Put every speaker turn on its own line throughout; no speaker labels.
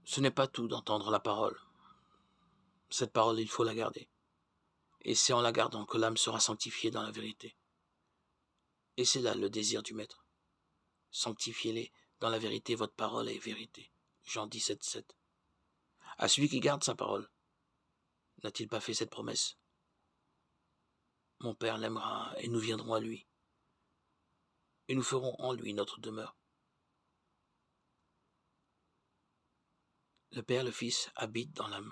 Ce n'est pas tout d'entendre la parole. Cette parole, il faut la garder. Et c'est en la gardant que l'âme sera sanctifiée dans la vérité. Et c'est là le désir du Maître. Sanctifiez-les dans la vérité, votre parole est vérité. Jean 17, 7. À celui qui garde sa parole, n'a-t-il pas fait cette promesse? Mon Père l'aimera et nous viendrons à lui. Et nous ferons en lui notre demeure. Le Père, le Fils, habitent dans l'âme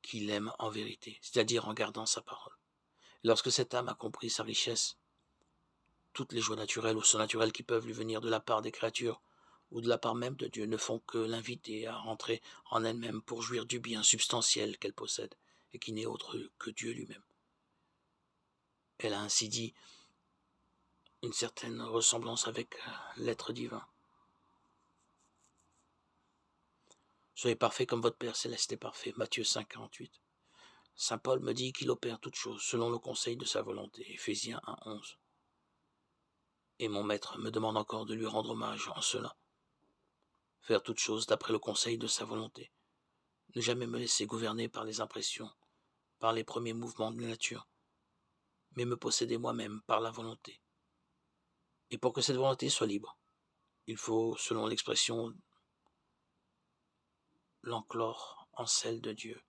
qui l'aime en vérité, c'est-à-dire en gardant sa parole. Et lorsque cette âme a compris sa richesse, toutes les joies naturelles ou surnaturelles qui peuvent lui venir de la part des créatures ou de la part même de Dieu ne font que l'inviter à rentrer en elle-même pour jouir du bien substantiel qu'elle possède et qui n'est autre que Dieu lui-même. Elle a ainsi dit une certaine ressemblance avec l'être divin. Soyez parfaits comme votre Père céleste est parfait. Matthieu 5, 48. Saint Paul me dit qu'il opère toutes choses selon le conseil de sa volonté. Éphésiens 1, 11. Et mon Maître me demande encore de lui rendre hommage en cela. Faire toutes choses d'après le conseil de sa volonté. Ne jamais me laisser gouverner par les impressions, par les premiers mouvements de la nature, mais me posséder moi-même par la volonté. Et pour que cette volonté soit libre, il faut, selon l'expression, l'enclore en celle de Dieu.